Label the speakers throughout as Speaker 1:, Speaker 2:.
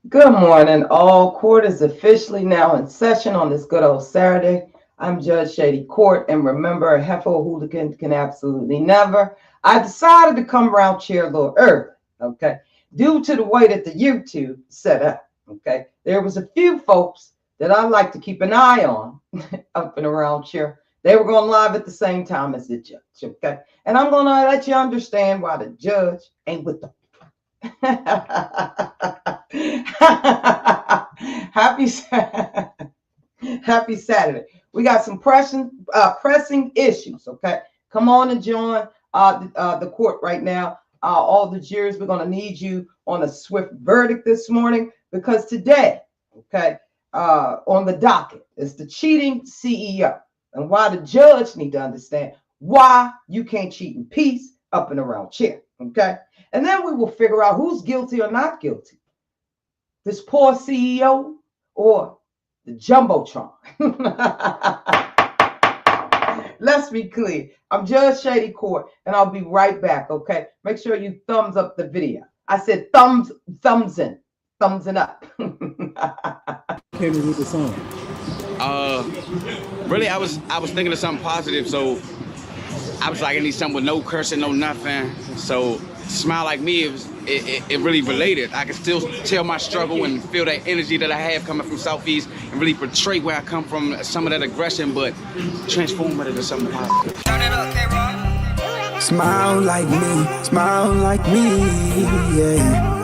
Speaker 1: Good morning. All court is officially now in session on this good old Saturday. I'm Judge Shady Court, and remember, a heifer hooligan can absolutely never. I decided to come around here a little early, okay, due to the way that the YouTube set up, okay. There was a few folks that I like to keep an eye on up and around here. They were going live at the same time as the judge, okay, and I'm going to let you understand why the judge ain't with the happy happy Saturday. We got some pressing issues. Okay, come on and join the court right now. All the jurors, we're going to need you on a swift verdict this morning because today, okay, on the docket is the cheating CEO and why the judge need to understand why you can't cheat in peace up and around here. Okay. And then we will figure out who's guilty or not guilty. This poor CEO or the Jumbotron. Let's be clear. I'm Judge Shady Court, and I'll be right back, okay? Make sure you thumbs up the video. I said thumbs in up.
Speaker 2: Came in with the song.
Speaker 3: Really, I was thinking of something positive, so I was like, I need something with no cursing, no nothing. So Smile Like Me, it really related. I can still tell my struggle and feel that energy that I have coming from Southeast and really portray where I come from, some of that aggression, but transform it into something positive.
Speaker 4: Turn it up, K-Rock.
Speaker 5: Smile like me, yeah.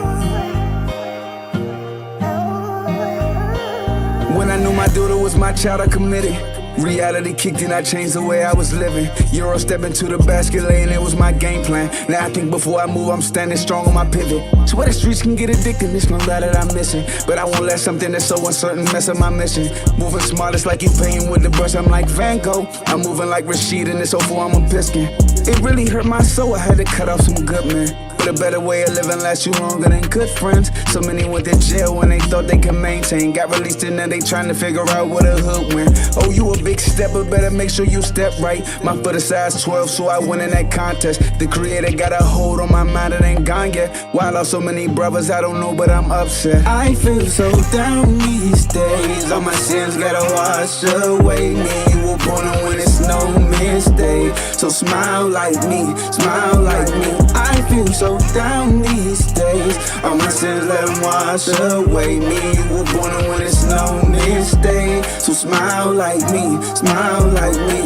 Speaker 5: When I knew my daughter was my child, I committed. Reality kicked in, I changed the way I was living. Euro step into the basket lane, it was my game plan. Now I think before I move, I'm standing strong on my pivot. Swear the streets can get addicted, this one guy that I'm missing. But I won't let something that's so uncertain mess up my mission. Moving smart, it's like you painting with the brush, I'm like Van Gogh. I'm moving like Rashid in this 04, I'm a piston. It really hurt my soul, I had to cut off some good men. But a better way of living lasts you longer than good friends. So many went to jail when they thought they could maintain. Got released and now they trying to figure out what a hood win. Oh, you a big stepper, better make sure you step right. My foot is size 12, so I win in that contest. The creator got a hold on my mind, it ain't gone yet. Why I lost so many brothers, I don't know, but I'm upset. I feel so down these days. All my sins gotta wash away. Me, you were born when it's no mistake. So smile like me, smile like me. I feel so down these days. All my sins, let them wash away. Me, you were born when it's no mistake. So smile like me, smile like me.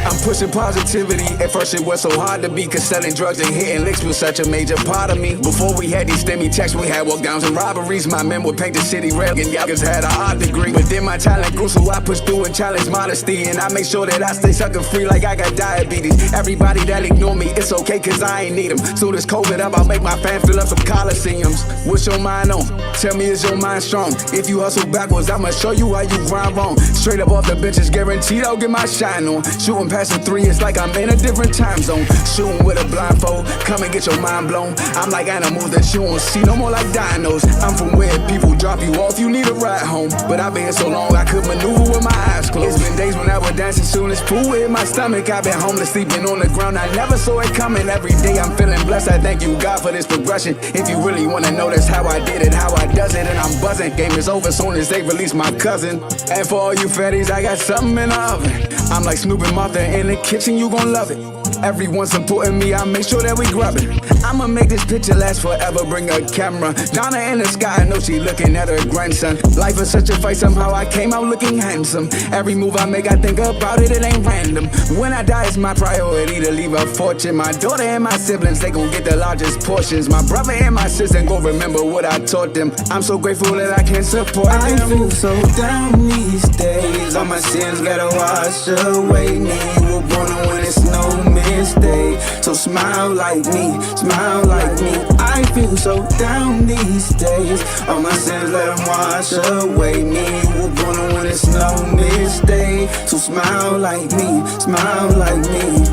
Speaker 5: I'm pushing positivity. At first it was so hard to be, cause selling drugs and hitting licks was such a major part of me. Before we had these stemmy checks, we had walk downs and robberies. My men would paint the city red and y'all had a art degree. But then my talent grew, so I pushed through and challenged modesty. And I make sure that I stay sucker free like I got diabetes. Everybody that ignore me, it's okay cause I ain't need them. So this COVID up, I'll make my fans fill up some coliseums. What's your mind on? Tell me, is your mind strong? If you hustle backwards, I'ma show you how you grind wrong. Straight up off the benches, guaranteed I'll get my shine on. Shooting past the three, it's like I'm in a different time zone. Shooting with a blindfold, come and get your mind blown. I'm like animals that you won't see no more like dinos. I'm from where people drop you off, you need a ride home. But I've been here so long, I could maneuver with my eyes closed. It's been days when I was dancing, soon as food in my stomach. I've been homeless, sleeping on the ground, I never saw it coming. Every day I'm feeling blessed, I thank you God for this progression. If you really wanna know, that's how I did it, how I does it. And I'm buzzing, game is over soon as they release my cousin. And for all you fatties, I got something in the oven. I'm like Snoop and Martha in the kitchen, you gon' love it. Everyone supporting me, I make sure that we grab it. I'ma make this picture last forever, bring a camera. Donna in the sky, I know she looking at her grandson. Life is such a fight, somehow I came out looking handsome. Every move I make, I think about it, it ain't random. When I die, it's my priority to leave a fortune. My daughter and my siblings, they gon' get the largest portions. My brother and my sister gon' remember what I taught them. I'm so grateful that I can support them. I feel so down these days. All my sins gotta wash away. Me, you were born when it's no mistake. So smile like me, smile like me. I feel so down these days. All my sins, let them wash away. Me, you were born when it's no mistake. So smile like me, smile like me.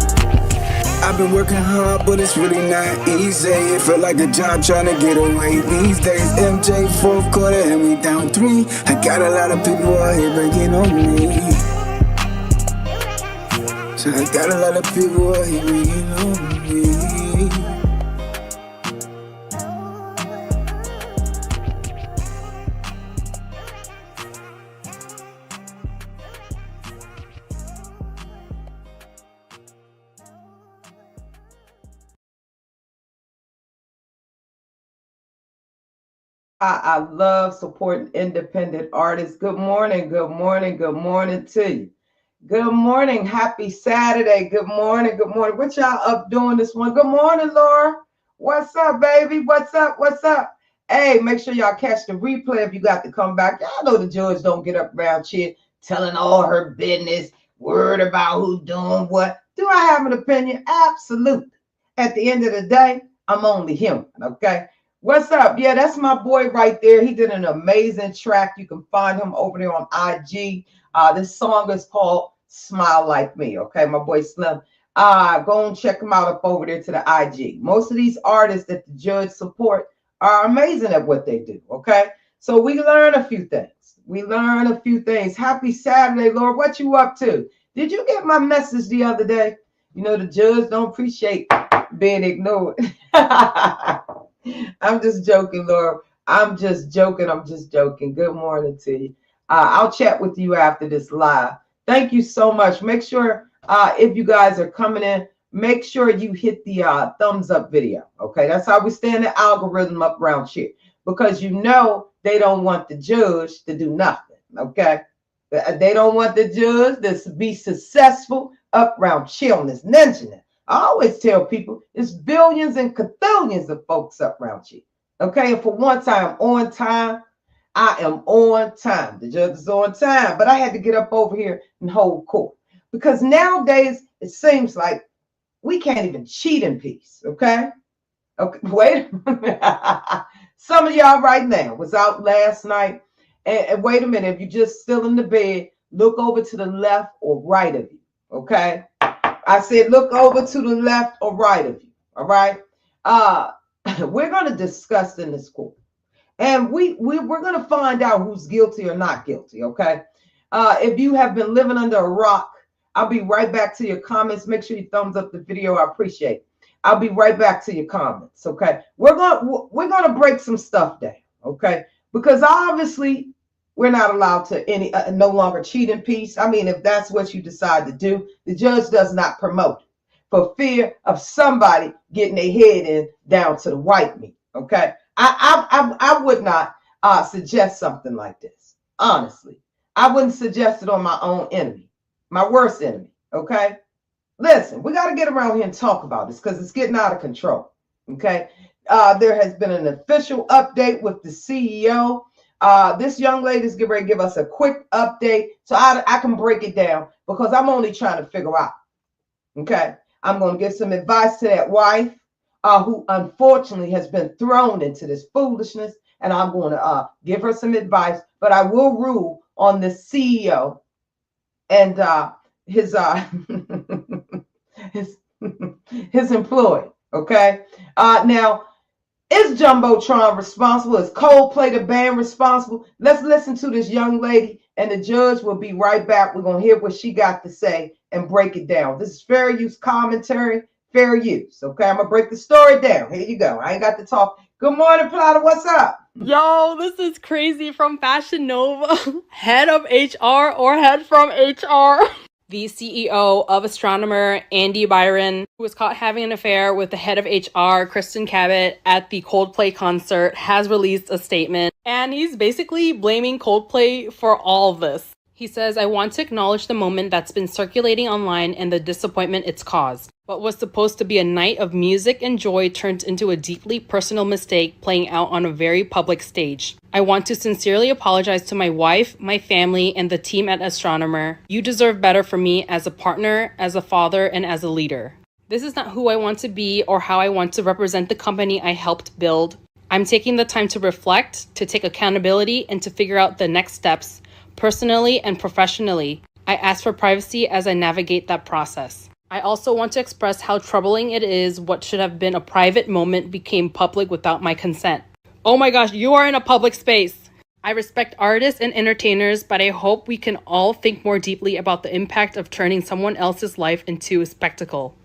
Speaker 5: I've been working hard, but it's really not easy. It felt like a job trying to get away these days. MJ, fourth quarter, and we down 3. I got a lot of people out here breaking on me. So I got a lot of people out here breaking on me.
Speaker 1: I love supporting independent artists. Good morning, good morning, good morning to you. Good morning, happy Saturday. Good morning, good morning. What y'all up doing this morning? Good morning, Laura. What's up, baby? What's up? What's up? Hey, make sure y'all catch the replay if you got to come back. Y'all know the judge don't get up around here telling all her business, word about who doing what. Do I have an opinion? Absolutely. At the end of the day, I'm only human, okay? What's up? Yeah, that's my boy right there. He did an amazing track. You can find him over there on IG. This song is called Smile Like Me, okay? My boy Slim. Go and check him out up over there to the IG. Most of these artists that the judge support are amazing at what they do, okay? So we learn a few things. We learn a few things. Happy Saturday, Lord. What you up to? Did you get my message the other day? You know, the judge don't appreciate being ignored. I'm just joking, Laura. I'm just joking. I'm just joking. Good morning to you. I'll chat with you after this live. Thank you so much. Make sure if you guys are coming in, make sure you hit the thumbs up video. Okay, that's how we stay in the algorithm up around here, because you know they don't want the judge to do nothing. Okay, they don't want the judge to be successful up around chillness, ninja. I always tell people it's billions and quadrillions of folks up around here. Okay, and for once I am on time. I am on time. The judge is on time, but I had to get up over here and hold court, because nowadays it seems like we can't even cheat in peace. Okay, wait a minute. Some of y'all right now was out last night, and wait a minute. If you're just still in the bed, look over to the left or right of you. Okay, I said look over to the left or right of you. All right. We're going to discuss in this court. And we're going to find out who's guilty or not guilty, okay? If you have been living under a rock, I'll be right back to your comments. Make sure you thumbs up the video. I appreciate it. I'll be right back to your comments, okay? We're going to break some stuff down, okay? Because obviously we're not allowed to no longer cheat in peace. I mean, if that's what you decide to do, the judge does not promote it for fear of somebody getting their head in down to the white meat, okay? I would not suggest something like this. Honestly, I wouldn't suggest it on my own enemy, my worst enemy. Okay, listen, we got to get around here and talk about this because it's getting out of control. Okay, there has been an official update with the CEO. This young lady is getting ready to give us a quick update so I can break it down, because I'm only trying to figure out. Okay, I'm going to give some advice to that wife. Who unfortunately has been thrown into this foolishness, and I'm going to give her some advice, but I will rule on the CEO and his his employee. Okay. Now, is Jumbotron responsible? Is Coldplay the band responsible? Let's listen to this young lady, and the judge will be right back. We're going to hear what she got to say and break it down. This is fair use commentary. Fair use. Okay, I'm gonna break the story down. Here you go. I ain't got to talk. Good morning, Plata. What's up?
Speaker 6: Yo, this is crazy from Fashion Nova. Head of HR or head from HR. The CEO of Astronomer, Andy Byron, who was caught having an affair with the head of HR, Kristen Cabot, at the Coldplay concert, has released a statement. And he's basically blaming Coldplay for all of this. He says, "I want to acknowledge the moment that's been circulating online and the disappointment it's caused. What was supposed to be a night of music and joy turned into a deeply personal mistake playing out on a very public stage. I want to sincerely apologize to my wife, my family, and the team at Astronomer. You deserve better from me as a partner, as a father, and as a leader. This is not who I want to be or how I want to represent the company I helped build. I'm taking the time to reflect, to take accountability, and to figure out the next steps, personally and professionally. I ask for privacy as I navigate that process. I also want to express how troubling it is what should have been a private moment became public without my consent." Oh my gosh, you are in a public space. I respect artists and entertainers, but I hope we can all think more deeply about the impact of turning someone else's life into a spectacle.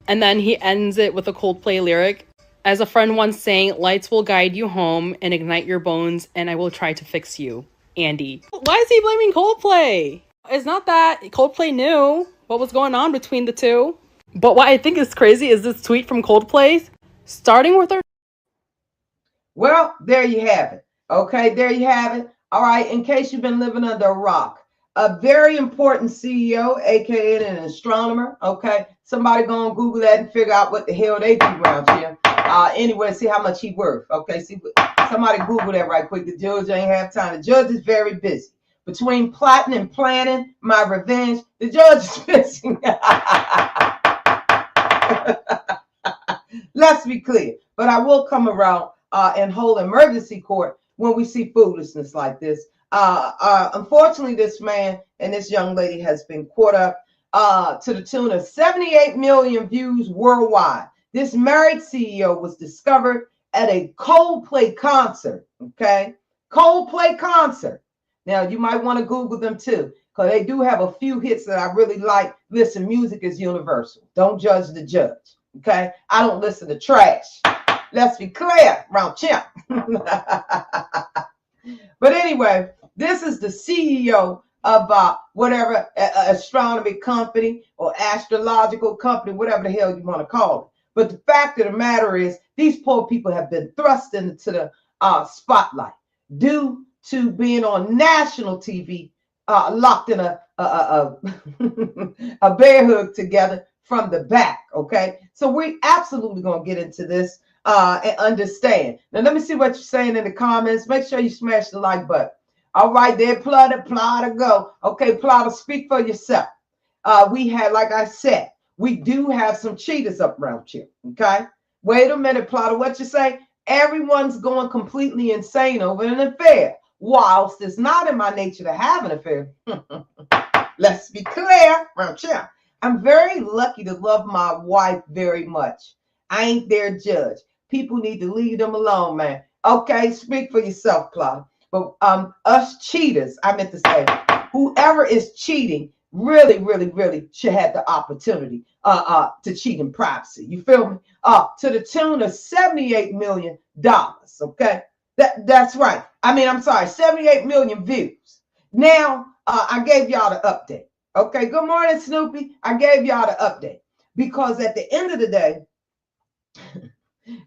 Speaker 6: And then he ends it with a Coldplay lyric. As a friend once sang, "Lights will guide you home and ignite your bones, and I will try to fix you. Andy." Why is he blaming Coldplay? It's not that Coldplay knew what was going on between the two. But what I think is crazy is this tweet from Coldplay, starting with her.
Speaker 1: Well, there you have it. Okay, there you have it. All right, in case you've been living under a rock, a very important CEO, aka an astronomer. Okay, somebody go on Google that and figure out what the hell they do around here. Anyway, see how much he worth. Okay, see, somebody Google that right quick. The judge ain't have time. The judge is very busy. Between plotting and planning my revenge, the judge is busy. Let's be clear. But I will come around and hold emergency court when we see foolishness like this. Unfortunately, this man and this young lady has been caught up to the tune of 78 million views worldwide. This married CEO was discovered at a Coldplay concert. Okay, Coldplay concert. Now you might want to Google them too, because they do have a few hits that I really like. Listen, music is universal. Don't judge the judge. Okay, I don't listen to trash. Let's be clear, round champ. But anyway, this is the CEO of whatever astronomy company or astrological company, whatever the hell you want to call it. But the fact of the matter is, these poor people have been thrust into the spotlight due to being on national TV, locked in a bear hug together from the back. Okay, so we're absolutely going to get into this and understand. Now, let me see what you're saying in the comments. Make sure you smash the like button. All right, there, Plotter, go. Okay, Plotter, speak for yourself. We had, like I said, we do have some cheaters up around here. Okay, wait a minute, Plotter, what you say? Everyone's going completely insane over an affair. Whilst it's not in my nature to have an affair, let's be clear, round here. I'm very lucky to love my wife very much. I ain't their judge. People need to leave them alone, man. Okay, speak for yourself, Plotter. But us cheaters, I meant to say, whoever is cheating really, really, really should have the opportunity to cheat in privacy. You feel me? To the tune of $78 million. Okay, that's right. I mean, I'm sorry, 78 million views. Now, I gave y'all the update. Okay, good morning, Snoopy. I gave y'all the update because at the end of the day,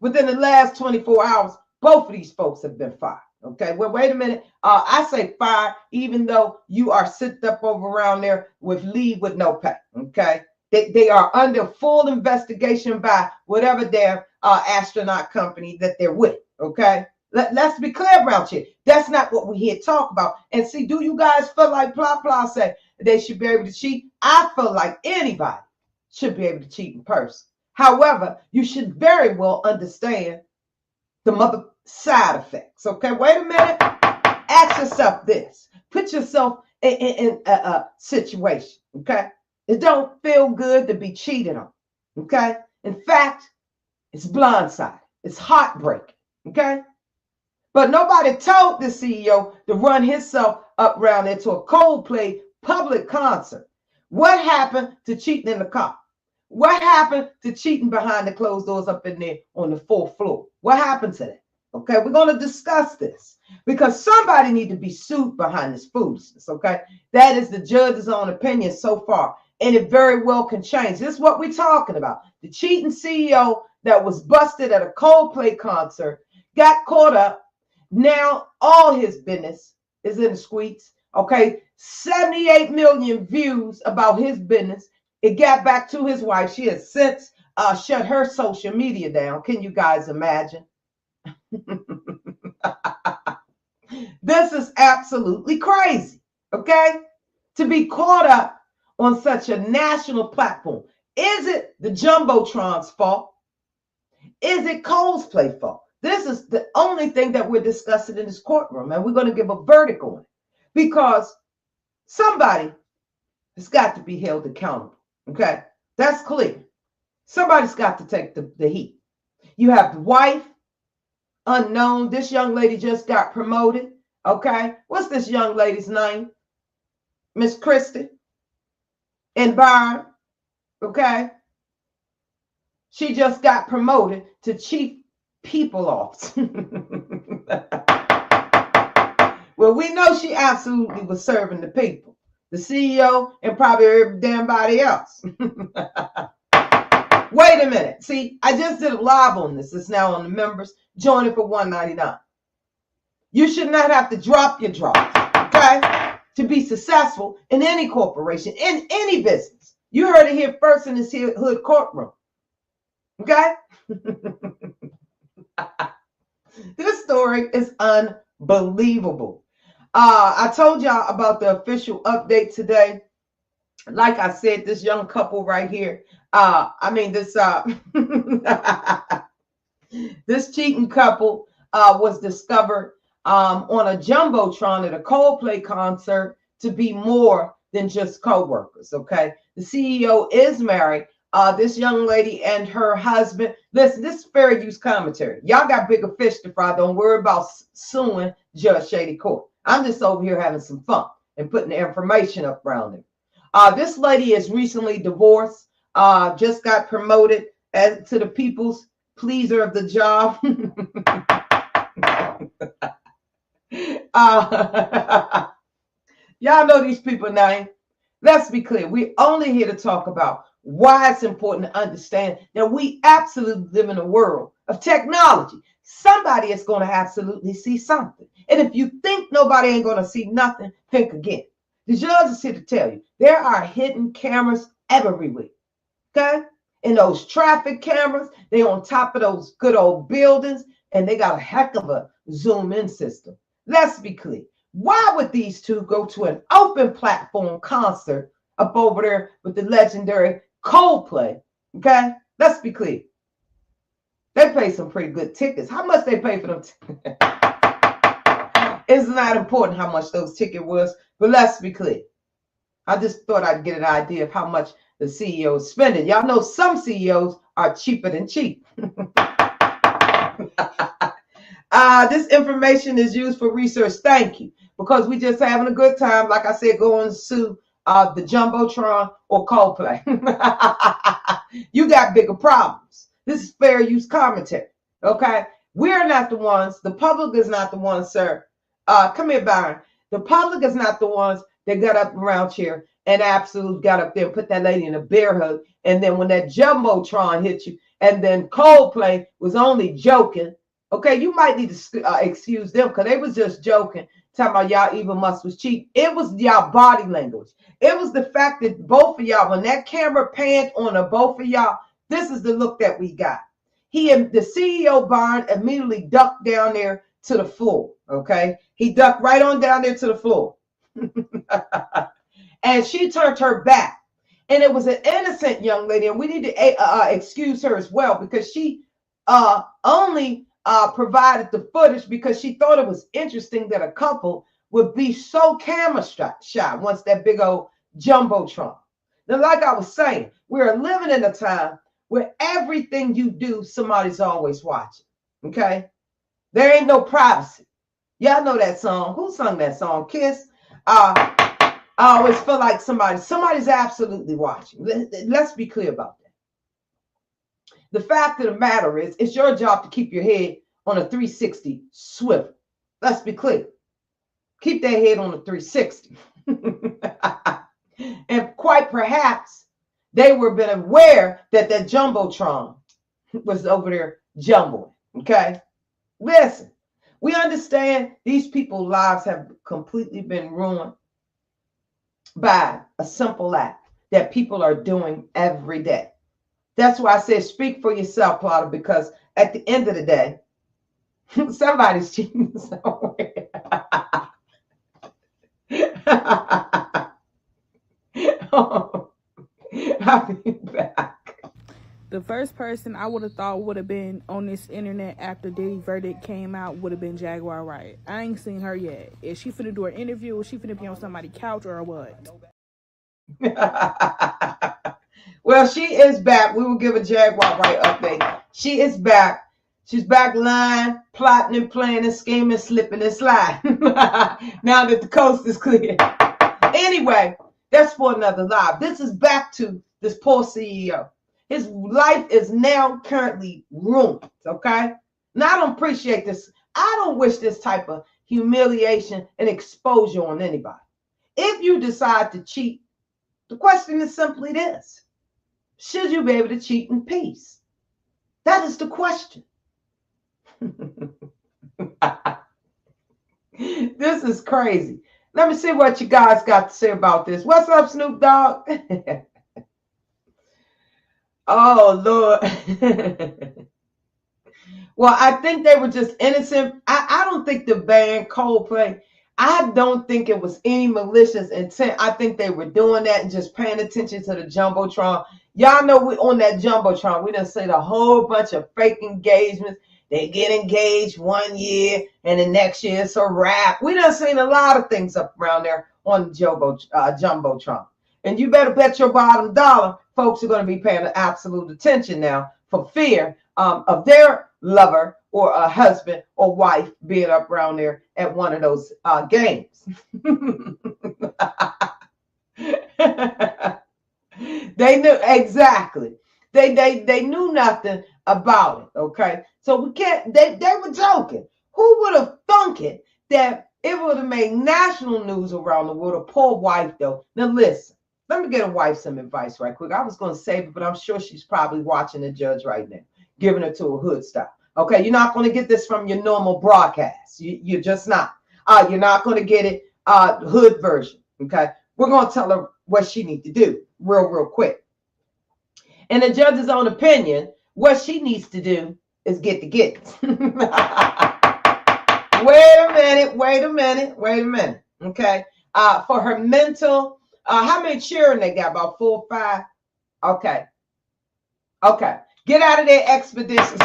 Speaker 1: within the last 24 hours, both of these folks have been fired. Okay, well, wait a minute. I say fired, even though you are sitting up over around there with leave with no pay. Okay, they are under full investigation by whatever their astronaut company that they're with. Okay, let's be clear about you. That's not what we're here to talk about. And see, do you guys feel like Plah say they should be able to cheat? I feel like anybody should be able to cheat in person. However, you should very well understand the mother side effects. Okay, wait a minute. Ask yourself this. Put yourself in a situation. Okay, it don't feel good to be cheated on. Okay, in fact, it's blindsided. It's heartbreaking. Okay, but nobody told the CEO to run himself up around there to a Coldplay public concert. What happened to cheating in the car? What happened to cheating behind the closed doors up in there on the 4th floor? What happened to that? Okay, we're going to discuss this because somebody needs to be sued behind this foolishness. Okay, that is the judge's own opinion so far, and it very well can change. This is what we're talking about. The cheating CEO that was busted at a Coldplay concert got caught up. Now all his business is in the squeaks. Okay, 78 million views about his business. It got back to his wife. She has since shut her social media down. Can you guys imagine? This is absolutely crazy. Okay, to be caught up on such a national platform. Is it the Jumbotron's fault? Is it Coldplay's fault? This is the only thing that we're discussing in this courtroom, and we're going to give a verdict on it because somebody has got to be held accountable. Okay, that's clear. Somebody's got to take the heat. You have the wife, unknown. This young lady just got promoted. Okay, what's this young lady's name? Miss Christie in Byron. Okay, she just got promoted to chief people officer. Well, we know she absolutely was serving the people, the CEO, and probably every damn body else. Wait a minute. See, I just did a live on this. It's now on the members. Join it for $1.99. You should not have to drop your drawers, okay, to be successful in any corporation, in any business. You heard it here first in this hood courtroom, okay? This story is unbelievable. I told y'all about the official update today. Like I said, this young couple right here, this cheating couple was discovered on a Jumbotron at a Coldplay concert to be more than just co-workers, okay? The CEO is married. This young lady and her husband, listen, this is fair use commentary. Y'all got bigger fish to fry. Don't worry about suing Judge Shady Court. I'm just over here having some fun and putting the information up around it. This lady is recently divorced, just got promoted as to the people's pleaser of the job. Y'all know these people now. Let's be clear. We're only here to talk about why it's important to understand that we absolutely live in a world of technology. Somebody is going to absolutely see something. And if you think nobody ain't going to see nothing, think again. The judge is here to tell you there are hidden cameras everywhere. Okay? And those traffic cameras, they on top of those good old buildings, and they got a heck of a zoom in system. Let's be clear. Why would these two go to an open platform concert up over there with the legendary Coldplay? Okay? Let's be clear. They pay some pretty good tickets. How much they pay for them tickets? It's not important how much those tickets was, but let's be clear. I just thought I'd get an idea of how much the CEO is spending. Y'all know some CEOs are cheaper than cheap. This information is used for research. Thank you. Because we just having a good time. Like I said, going to sue the Jumbotron or Coldplay. You got bigger problems. This is fair use commentary. Okay? We're not the ones. The public is not the ones, sir. Come here, Byron. The public is not the ones that got up around here and absolutely got up there and put that lady in a bear hug. And then when that Jumbotron hit you, and then Coldplay was only joking. Okay, you might need to excuse them because they was just joking, talking about y'all even must was cheap. It was y'all body language. It was the fact that both of y'all, when that camera panned on both of y'all, this is the look that we got. He and the CEO Barn immediately ducked down there to the floor. Okay, he ducked right on down there to the floor. And she turned her back. And it was an innocent young lady, and we need to excuse her as well because she only provided the footage because she thought it was interesting that a couple would be so camera shy once that big old Jumbotron. Now, like I was saying, we're living in a time where everything you do, somebody's always watching. Okay? There ain't no privacy. Y'all know that song. Who sung that song? Kiss. I always feel like somebody's absolutely watching. Let's be clear about that. The fact of the matter is, it's your job to keep your head on a 360 swivel. Let's be clear. Keep that head on a 360. And quite perhaps they were been aware that that Jumbotron was over there jumboing. Okay? Listen, we understand these people's lives have completely been ruined by a simple act that people are doing every day. That's why I said speak for yourself, Plotter, because at the end of the day, somebody's cheating somewhere. Oh, I'll be back.
Speaker 7: The first person I would have thought would have been on this internet after Diddy verdict came out would have been Jaguar Wright. I ain't seen her yet. Is she finna do an interview? Is she finna be on somebody's couch or what?
Speaker 1: Well, she is back. We will give a Jaguar Wright update. She is back. She's back lying, plotting and planning, scheming, slipping and sliding. Now that the coast is clear. Anyway, that's for another live. This is back to this poor CEO. His life is now currently ruined, okay? Now, I don't appreciate this. I don't wish this type of humiliation and exposure on anybody. If you decide to cheat, the question is simply this. Should you be able to cheat in peace? That is the question. This is crazy. Let me see what you guys got to say about this. What's up, Snoop Dogg? Oh, Lord. Well, I think they were just innocent. I don't think the band Coldplay, I don't think it was any malicious intent. I think they were doing that and just paying attention to the Jumbotron. Y'all know we on that Jumbotron. We done seen a whole bunch of fake engagements. They get engaged 1 year and the next year it's a wrap. We done seen a lot of things up around there on the Jumbotron. And you better bet your bottom dollar folks are going to be paying absolute attention now for fear of their lover or a husband or wife being up around there at one of those games. They knew exactly. They knew nothing about it. Okay, so we can't. They were joking. Who would have thunk it that it would have made national news around the world? A poor wife, though. Now listen. Let me get a wife some advice right quick. I was going to save it, but I'm sure she's probably watching the judge right now, giving it to a hood style. Okay, you're not going to get this from your normal broadcast. You're just not. You're not going to get it hood version. Okay, we're going to tell her what she needs to do real quick. In the judge's own opinion, what she needs to do is get the gets. Wait a minute. Okay, for her mental. How many children they got? About 4 or 5? Okay. Get out of there expeditious.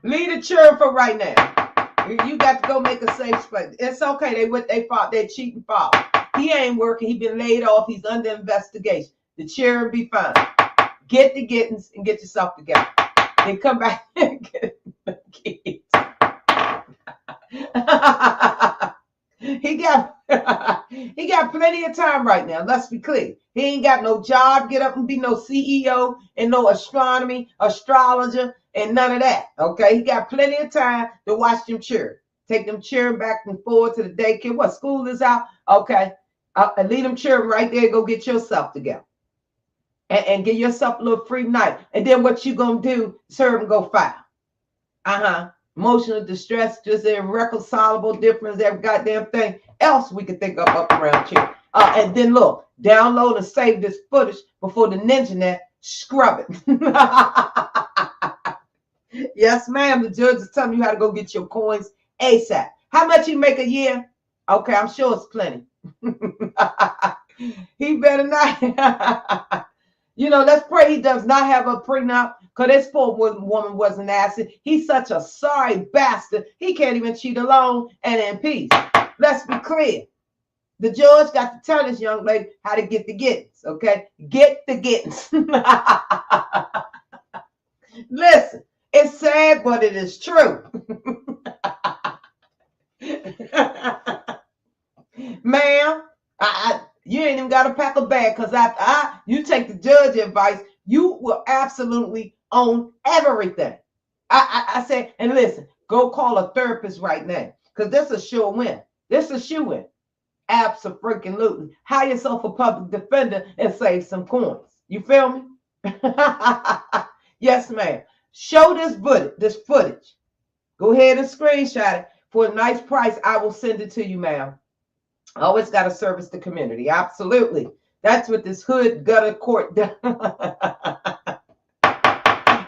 Speaker 1: Leave the children for right now. You got to go make a safe space. It's okay. They cheating father. He ain't working. He been laid off. He's under investigation. The children be fine. Get the gettings and get yourself together. Then come back and get the kids. He got plenty of time right now. Let's be clear. He ain't got no job, get up and be no CEO and no astrologer, and none of that. Okay, he got plenty of time to watch them children. Take them children back and forth to the daycare. What, school is out? Okay, and leave them children right there. Go get yourself together, and get yourself a little free night. And then what you gonna do? Serve and go file. Emotional distress, just irreconcilable difference, every goddamn thing else we could think of up around here. And then look, download and save this footage before the ninja net scrub it. Yes, ma'am. The judge is telling you how to go get your coins ASAP. How much you make a year? Okay, I'm sure it's plenty. He better not. Let's pray he does not have a prenup, because this poor woman wasn't asking. He's such a sorry bastard. He can't even cheat alone and in peace. Let's be clear. The judge got to tell this young lady how to get the gettings, okay? Get the gettings. Listen, it's sad, but it is true. Ma'am, you ain't even got to pack a bag, because after you take the judge advice, you will absolutely own everything. I say, and listen, go call a therapist right now, because this is a sure win. This is a shoe win. Absolutely. Hire yourself a public defender and save some coins. You feel me? Yes, ma'am. Show this footage. Go ahead and screenshot it. For a nice price, I will send it to you, ma'am. Always got to service the community. Absolutely. That's what this hood gutter court does.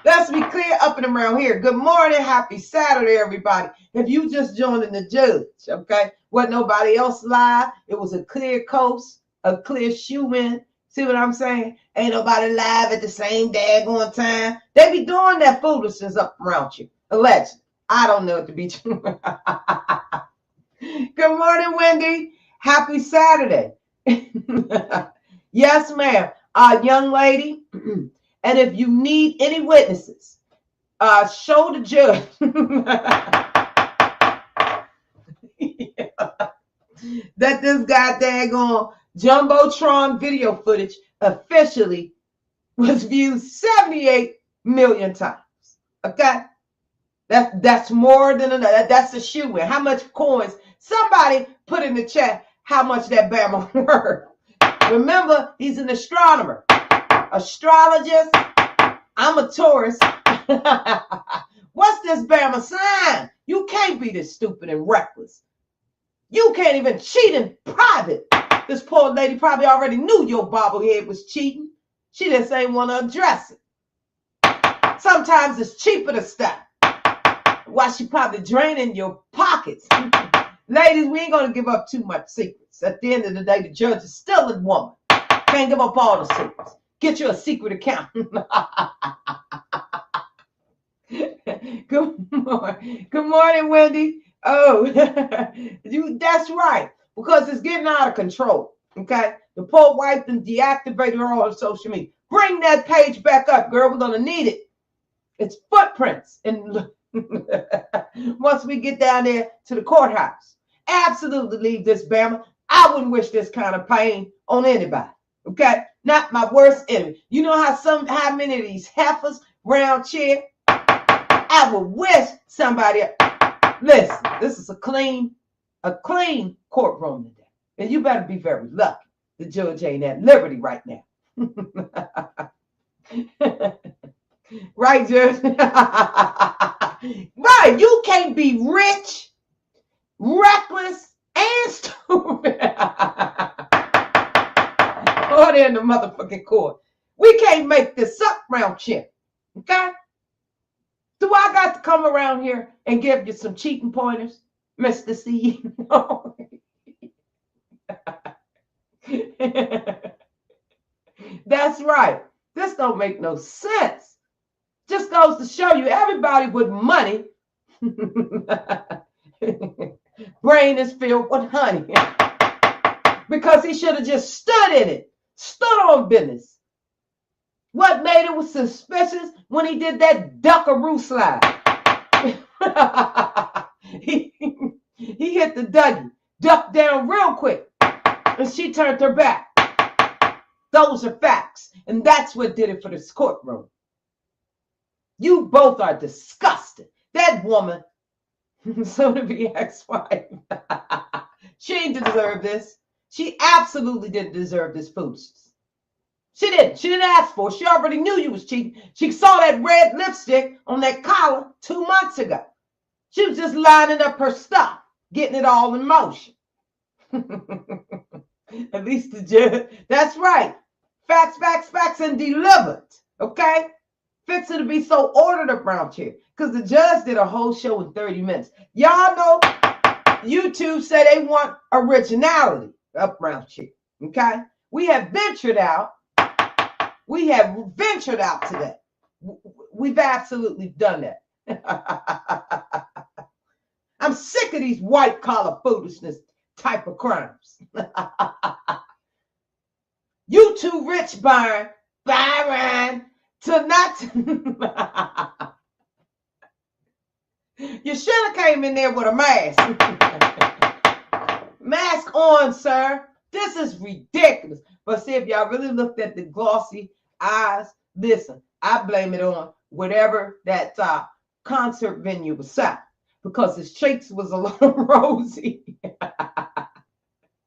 Speaker 1: Let's be clear up and around here. Good morning. Happy Saturday, everybody. If you just joining the judge, okay? Wasn't nobody else live. It was a clear coast, a clear shoe-in. See what I'm saying? Ain't nobody live at the same daggone time. They be doing that foolishness up around you. Allegedly. I don't know it to be true. Good morning, Wendy. Happy Saturday. Yes, ma'am. Young lady. And if you need any witnesses, show the judge that this daggone Jumbotron video footage officially was viewed 78 million times. Okay? That's more than enough. That's a shoe in. How much coins? Somebody put in the chat how much that Bama worth. Remember, he's an astronomer, astrologist. I'm a Taurus. What's this Bama sign? You can't be this stupid and reckless. You can't even cheat in private. This poor lady probably already knew your bobblehead was cheating. She just ain't want to address it. Sometimes it's cheaper to stop. While she probably draining your pockets. Ladies, we ain't going to give up too much secrets. At the end of the day, the judge is still a woman. Can't give up all the secrets. Get you a secret account. Good morning. Good morning, Wendy. Oh, that's right. Because it's getting out of control. Okay? The poor wife then deactivated her on social media. Bring that page back up, girl. We're going to need it. It's footprints. And once we get down there to the courthouse, absolutely leave this Bama. I wouldn't wish this kind of pain on anybody. Okay? Not my worst enemy. You know how many of these heifers round chair? I would wish somebody. Listen, this is a clean courtroom today. And you better be very lucky. The judge ain't at liberty right now. Right, Judge? Right, you can't be rich, reckless, and stupid. Oh, they're in the motherfucking court. We can't make this up round here. Okay? Do I got to come around here and give you some cheating pointers, Mr. CEO? That's right. This don't make no sense. Just goes to show you everybody with money brain is filled with honey. Because he should have just stood in it. Stood on business. What made it was suspicious when he did that duckaroo slide. he hit the Dougie, ducked down real quick, and she turned her back. Those are facts, and that's what did it for this courtroom. You both are disgusting. That woman, soon to be ex-wife, she didn't deserve this. She absolutely didn't deserve this foolishness. She didn't. She didn't ask for it. She already knew you was cheating. She saw that red lipstick on that collar 2 months ago. She was just lining up her stuff, getting it all in motion. At least the judge. That's right. Facts, facts, facts, and delivered. Okay? Fixing to be so ordered around here. Because the judge did a whole show in 30 minutes. Y'all know YouTube said they want originality up around here. Okay? We have ventured out. We have ventured out today. We've absolutely done that. I'm sick of these white collar foolishness type of crimes. You too rich, Byron, to not. You should have came in there with a mask. Mask on, sir. This is ridiculous. But see, if y'all really looked at the glossy eyes, listen, I blame it on whatever that concert venue was at, because his cheeks was a little rosy.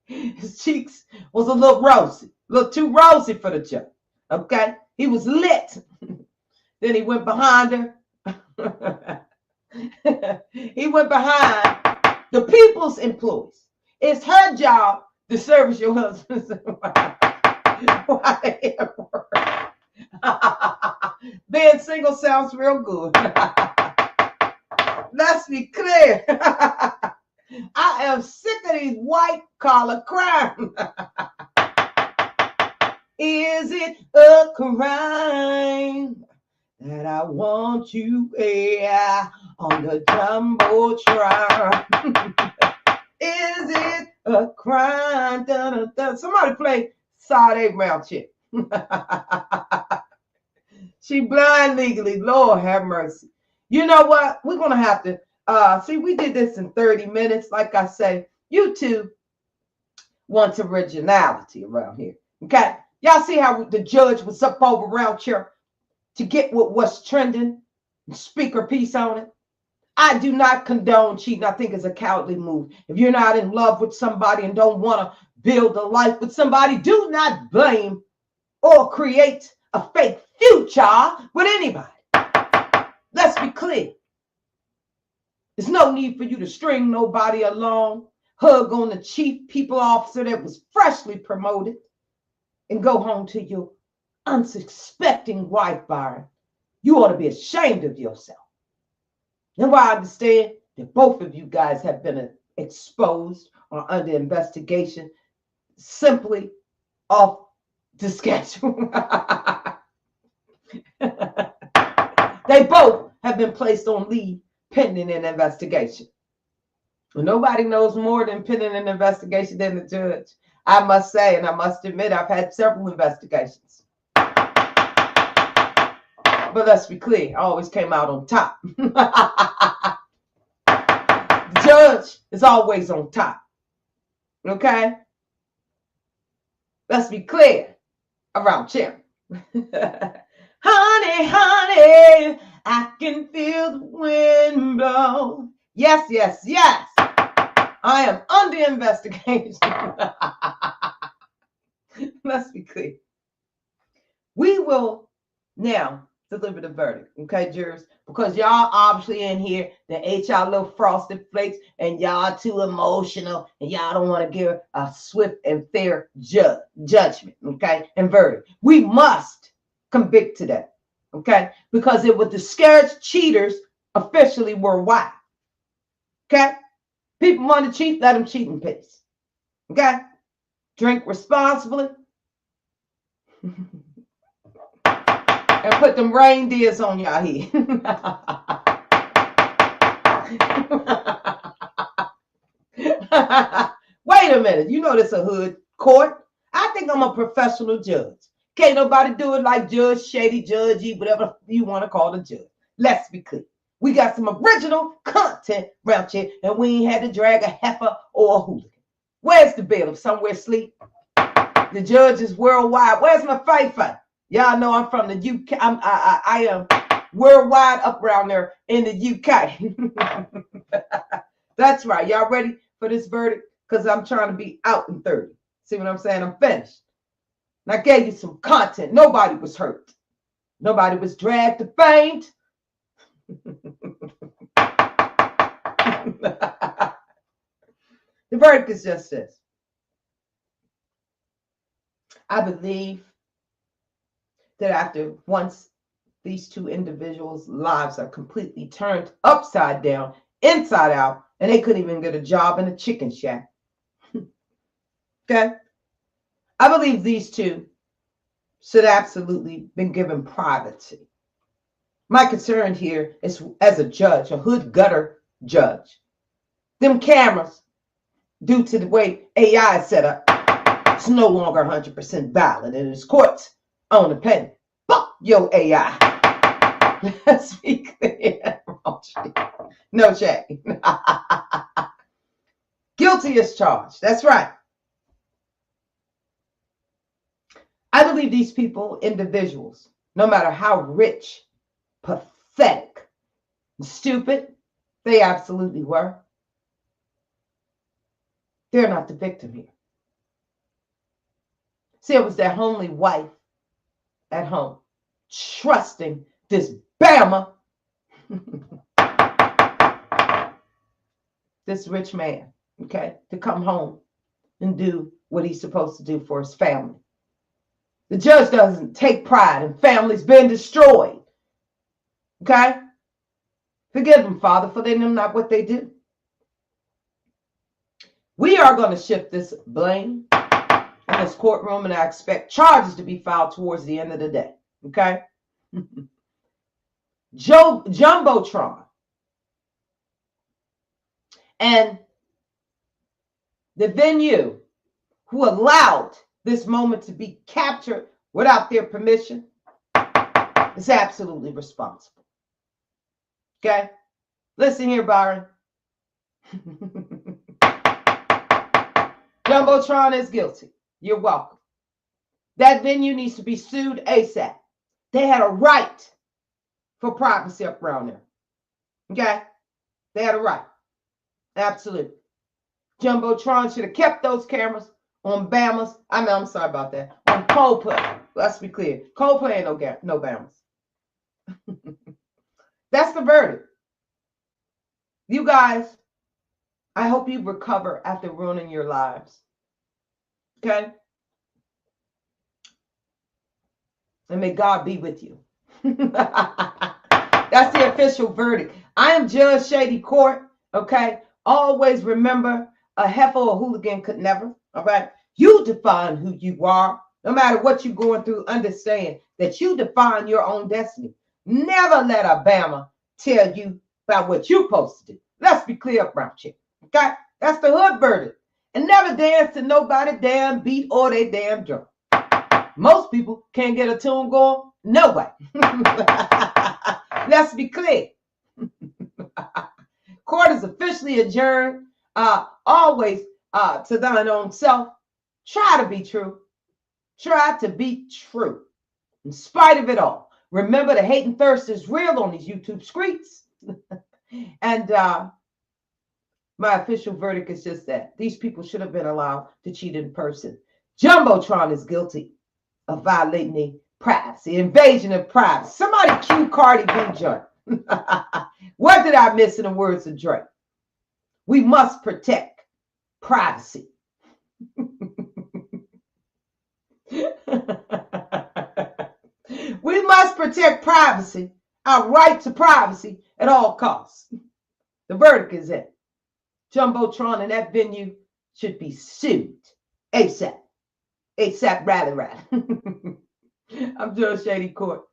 Speaker 1: His cheeks was a little rosy, a little too rosy for the judge. Okay, he was lit. Then he went behind her. He went behind the people's employees. It's her job to service your husband's whatever. Being single sounds real good. Let's be clear. I am sick of these white collar crimes. Is it a crime that I want you here on the Jumbotron? Is it a crime? Dun, dun, dun. Somebody play Sade Brown Chick. She blind legally. Lord have mercy. You know what? We're going to have to see, we did this in 30 minutes. Like I say, YouTube wants originality around here. Okay? Y'all see how the judge was up over around here to get what was trending and speak her piece on it? I do not condone cheating. I think it's a cowardly move. If you're not in love with somebody and don't want to build a life with somebody, do not blame or create a fake future with anybody. Let's be clear. There's no need for you to string nobody along, hug on the chief people officer that was freshly promoted, and go home to your unsuspecting wife, Byron. You ought to be ashamed of yourself. Now, I understand that both of you guys have been exposed or under investigation simply off the schedule. They both have been placed on leave pending an investigation. Well, nobody knows more than pending an investigation than the judge. I must say, and I must admit, I've had several investigations. But let's be clear, I always came out on top. The judge is always on top. Okay? Let's be clear around Chim. Honey, honey, I can feel the wind blow. Yes, yes, yes. I am under investigation. Let's be clear. We will now deliver the verdict, okay, jurors? Because y'all obviously in here that ate y'all little frosted flakes and y'all too emotional and y'all don't want to give a swift and fair judgment, okay, and verdict. We must convict today, okay? Because it would discourage cheaters officially worldwide, okay? People want to cheat, let them cheat in peace, okay? Drink responsibly. And put them reindeers on y'all head. Wait a minute. You know this a hood court. I think I'm a professional judge. Can't nobody do it like Judge Shady, Judge E, whatever you want to call the judge. Let's be clear. We got some original content around here, and we ain't had to drag a heifer or a hooligan. Where's the bailiff? Somewhere asleep. The judge is worldwide. Where's my fight? Y'all know I'm from the UK. I am worldwide up around there in the UK. That's right. Y'all ready for this verdict? Because I'm trying to be out in 30. See what I'm saying? I'm finished. And I gave you some content. Nobody was hurt. Nobody was dragged to faint. The verdict is just this. I believe that after once these two individuals' lives are completely turned upside down, inside out, and they couldn't even get a job in a chicken shack. Okay? I believe these two should absolutely been given privacy. My concern here is as a judge, a hood gutter judge. Them cameras, due to the way AI is set up, it's no longer 100% valid in its courts on opinion. Fuck your AI. Let's be clear. No shame. Guilty as charged. That's right. I believe these people, individuals, no matter how rich, pathetic, and stupid they absolutely were, they're not the victim here. See, it was their homely wife at home, trusting this Bama, this rich man, okay, to come home and do what he's supposed to do for his family. The judge doesn't take pride in families being destroyed, okay? Forgive them, Father, for they know not what they do. We are going to shift this blame in this courtroom, and I expect charges to be filed towards the end of the day. Okay? Jumbotron and the venue who allowed this moment to be captured without their permission is absolutely responsible. Okay? Listen here, Byron. Jumbotron is guilty. You're welcome. That venue needs to be sued ASAP. They had a right for privacy up around there. Okay? They had a right. Absolutely. Jumbotron should have kept those cameras on Bama's. I'm sorry about that. On Coldplay. Let's be clear. Coldplay ain't no Bama's. That's the verdict. You guys I hope you recover after ruining your lives. Okay? And may God be with you. That's the official verdict. I am Judge Shady Court. Okay? Always remember, a heifer or hooligan could never. All right? You define who you are. No matter what you're going through, understand that you define your own destiny. Never let a Bama tell you about what you're supposed to do. Let's be clear up around here. Okay? That's the hood verdict. And never dance to nobody damn beat or they damn drum. Most people can't get a tune going. No way. Let's be clear. Court is officially adjourned. Always to thine own self. Try to be true. Try to be true. In spite of it all. Remember, the hate and thirst is real on these YouTube streets. And my official verdict is just that. These people should have been allowed to cheat in person. Jumbotron is guilty of violating the privacy, invasion of privacy. Somebody cue Cardi B joint. What did I miss in the words of Drake? We must protect privacy. We must protect privacy, our right to privacy at all costs. The verdict is in. Jumbotron and that venue should be sued ASAP. ASAP rather. I'm Judge Shady Court.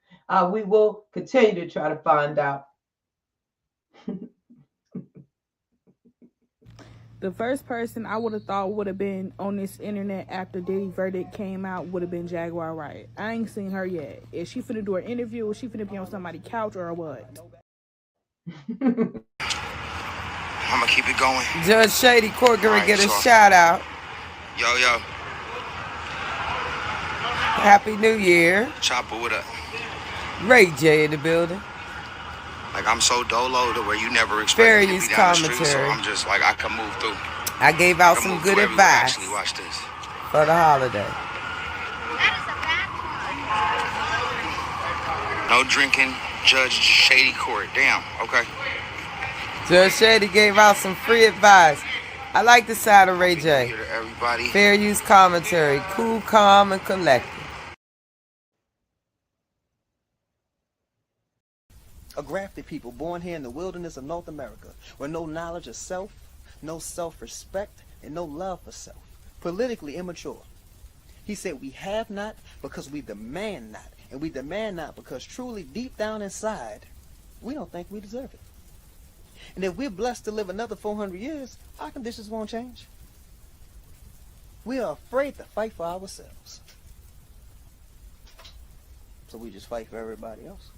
Speaker 1: We will continue to try to find out.
Speaker 7: The first person I would have thought would have been on this internet after Diddy verdict came out would have been Jaguar Wright. I ain't seen her yet. Is she finna do an interview? Or is she finna be on somebody's couch or what?
Speaker 8: I'm gonna keep it going.
Speaker 9: Judge Shady Court gonna get a
Speaker 8: so,
Speaker 9: shout out.
Speaker 8: Yo.
Speaker 9: Happy New Year.
Speaker 8: Chopper, what up?
Speaker 9: Ray J in the building.
Speaker 8: Like, I'm so dolo to where you never expect
Speaker 9: Fair
Speaker 8: me to
Speaker 9: use
Speaker 8: be down the street, so
Speaker 9: commentary.
Speaker 8: I'm just like, I can move through.
Speaker 9: I gave out some good advice
Speaker 8: Actually, watch this.
Speaker 9: for the holiday.
Speaker 8: No drinking, Judge Shady Court. Damn, okay.
Speaker 9: Judge Shady gave out some free advice. I like the side of Ray J.
Speaker 8: Here to everybody.
Speaker 9: Fair use commentary. Cool, calm, and collected.
Speaker 10: A grafted people born here in the wilderness of North America, with no knowledge of self, no self-respect, and no love for self. Politically immature. He said we have not because we demand not. And we demand not because truly deep down inside, we don't think we deserve it. And if we're blessed to live another 400 years, our conditions won't change. We are afraid to fight for ourselves. So we just fight for everybody else.